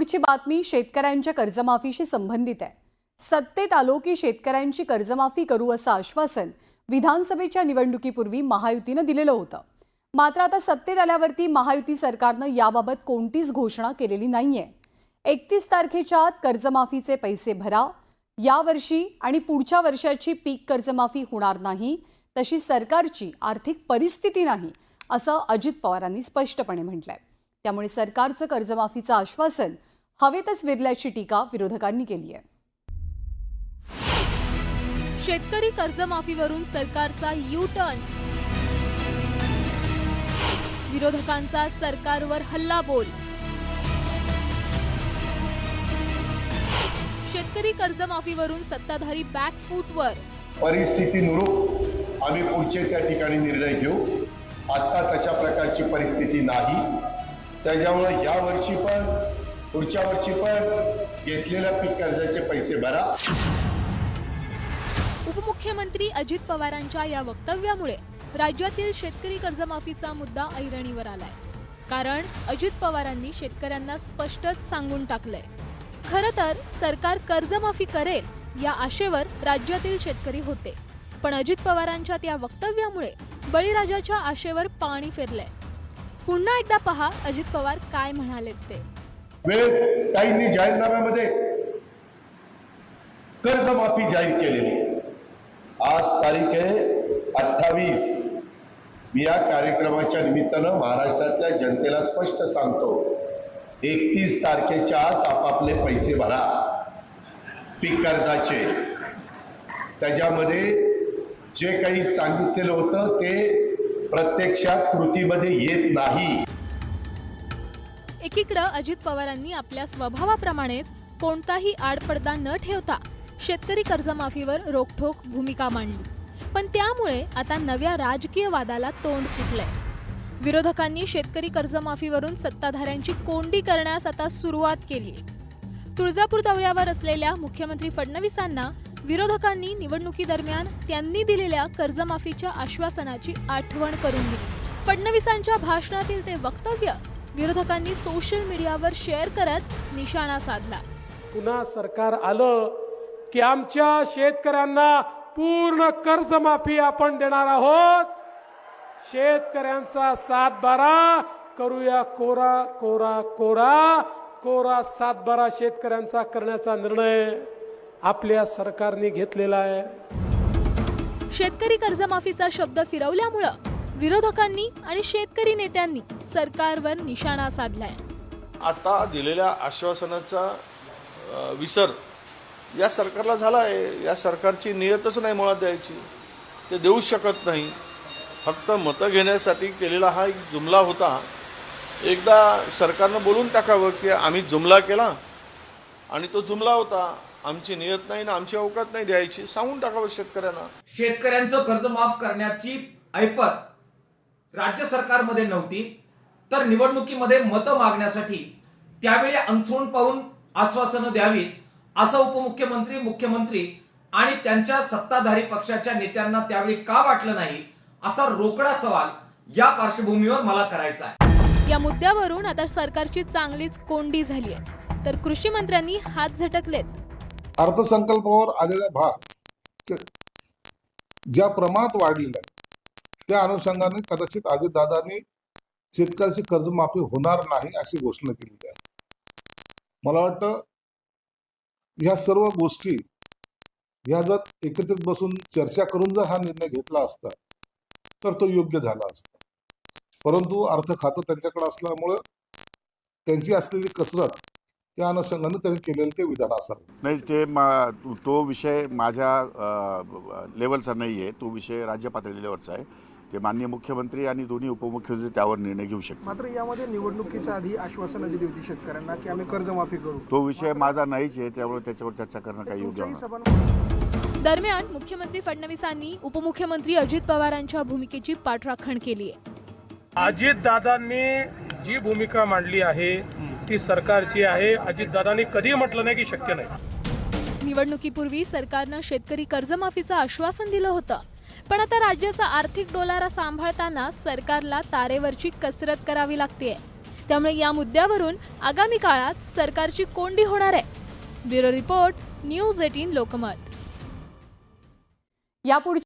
पुढची बातमी शेतकऱ्यांच्या कर्जमाफीशी संबंधित आहे। सत्तेत आलो की शेतकऱ्यांची कर्जमाफी करू असं आश्वासन विधानसभेच्या निवडणुकीपूर्वी महायुतीने दिलेलं होतं। मात्र आता सत्तेत आल्यावरती महायुती सरकारने याबाबत कोणतीच घोषणा केलेली नाहीये। 31 तारखेच्या आत कर्जमाफीचे पैसे भरा, यावर्षी आणि पुढच्या वर्षाची पीक कर्जमाफी होणार नाही, तशी सरकारची आर्थिक परिस्थिती नाही असं अजित पवारांनी स्पष्टपणे म्हटलंय। त्यामुळे सरकारचं कर्जमाफीचं आश्वासन हवेतच विरल्याची टीका विरोधकांनी केली आहे। शेतकरी कर्जमाफीवरून सरकारचा यू टर्न, विरोधकांचा सरकारवर हल्लाबोल। शेतकरी कर्जमाफीवरून सत्ताधारी बॅकफूटवर। परिस्थितीनुरूप आम्ही पुढचे त्या ठिकाणी निर्णय घेऊ। आता तशा प्रकारची परिस्थिती नाही, त्याच्यामुळे या वर्षी पण पुढच्या वर्षी पण घेतलेल्या पीक कर्जाचे पैसे भरा। उपमुख्यमंत्री अजित पवारांच्या या वक्तव्यामुळे राज्यातील शेतकरी कर्जमाफीचा मुद्दा ऐरणीवर आलाय। कारण अजित पवारांनी शेतकऱ्यांना स्पष्टच सांगून टाकलंय, खरं तर सरकार कर्जमाफी करेल या आशेवर राज्यातील शेतकरी होते, पण अजित पवारांच्या त्या वक्तव्यामुळे बळीराजाच्या आशेवर पाणी फिरलंय। पुन्हा एकदा पहा अजित पवार काय म्हणालेत ते। वेळेस काहींनी जाहीरनाम्यामध्ये कर्जमाफी जाहीर केलेली, आज तारीख आहे 28। मी या कार्यक्रमाच्या निमित्तानं महाराष्ट्रातल्या जनतेला स्पष्ट सांगतो, 31 तारखेच्या आत आपापले पैसे भरा पीक कर्जाचे। त्याच्यामध्ये जे काही सांगितलेलं होतं ते प्रत्यक्षात कृतीमध्ये येत नाही। एकीकडे अजित पवारांनी आपल्या स्वभावाप्रमाणेच कोणताही आडपडदा न ठेवता शेतकरी कर्जमाफीवर रोखठोक भूमिका मांडली, पण त्यामुळे आता नव्या राजकीय वादाला तोंड फुटलंय। विरोधकांनी शेतकरी कर्जमाफीवरून सत्ताधाऱ्यांची कोंडी करण्यास आता सुरुवात केली। तुळजापूर दौऱ्यावर असलेल्या मुख्यमंत्री फडणवीसांना विरोधकांनी निवडणुकीदरम्यान त्यांनी दिलेल्या कर्जमाफीच्या आश्वासनाची आठवण करून दिली। फडणवीसांच्या भाषणातील ते वक्तव्य विरोधकांनी सोशल मीडियावर शेअर करत निशाणा साधला। पुन्हा सरकार आलं की आमच्या शेतकऱ्यांना पूर्ण कर्जमाफी आपण देणार आहोत। शेतकऱ्यांचा 7/12 करूया कोरा कोरा कोरा कोरा 7/12 शेतकऱ्यांचा करण्याचा निर्णय आपल्या सरकारने घेतलेला आहे। शेतकरी कर्जमाफीचा शब्द फिरवल्यामुळे विरोधकांनी आणि शेतकरी नेत्यांनी सरकारवर निशाणा साधलाय। आता दिलेल्या आश्वासनाचा विसर या सरकारला झाला आहे। या सरकारची नियतच नाही मुळात द्यायची, ते देऊ शकत नाही। फक्त मतं घेण्यासाठी केलेला हा एक जुमला होता। एकदा सरकारनं बोलून टाकावं की आम्ही जुमला केला आणि तो जुमला होता, आमची नियत नाही ना आमची अवकात नाही द्यायची, सांगून टाकावं शेतकऱ्यांना। शेतकऱ्यांचं कर्ज माफ करण्याची ऐपत राज्य सरकारमध्ये नव्हती, तर निवडणुकीमध्ये मतं मागण्यासाठी त्यावेळी अंथरूण पाहून आश्वासनं द्यावीत असं उपमुख्यमंत्री, मुख्यमंत्री आणि त्यांच्या सत्ताधारी पक्षाच्या नेत्यांना त्यावेळी का वाटलं नाही, असा रोकडा सवाल या पार्श्वभूमीवर मला करायचा आहे। या मुद्द्यावरून आता सरकारची चांगलीच कोंडी झाली आहे, तर कृषी मंत्र्यांनी हात झटकलेत। अर्थसंकल्पावर आलेला भार ज्या प्रमाणात वाढलेला आहे, त्या अनुषंगाने कदाचित अजितदादांनी शेतकऱ्याची कर्जमाफी होणार नाही अशी घोषणा केलेली आहे। मला वाटतं ह्या सर्व गोष्टी ह्या जर एकत्रित बसून चर्चा करून जर हा निर्णय घेतला असता तर तो योग्य झाला असता, परंतु अर्थ खातं त्यांच्याकडे असल्यामुळं त्यांची असलेली कसरत त्या अनुषंगाने त्यांनी केलेलं ते विधान असावं। नाही, ते तो विषय माझ्या लेवलचा नाही आहे, तो विषय राज्य पातळीवरचा आहे। ते माननीय मुख्यमंत्री आणि दोन्ही उपमुख्यमंत्री त्यावर निर्णय घेऊ शकतात। मात्र यामध्ये निवडणुकीच्या आधी आश्वासनं दिली होती शेतकऱ्यांना की आम्ही कर्जमाफी करू, तो विषय माझा नाहीच आहे, त्यामुळे त्याच्यावर चर्चा करणं काही योग्य नाही। दरम्यान मुख्यमंत्री फडणवीसांनी उपमुख्यमंत्री अजित पवारांच्या भूमिकेची पाठराखण केली आहे। अजितदादांनी जी भूमिका मांडली आहे ती सरकारची आहे। अजितदादांनी कधी म्हटलं नाही की शक्य नाही। निवडणुकीपूर्वी सरकारनं शेतकरी कर्जमाफीचं आश्वासन दिलं होतं, पण आता राज्याचा आर्थिक डोलारा सांभाळताना सरकारला तारेवरची कसरत करावी लागतेय। त्यामुळे या मुद्द्यावरून आगामी काळात सरकारची कोंडी होणार आहे. Bureau report, news 18 Lokmat. यापुढे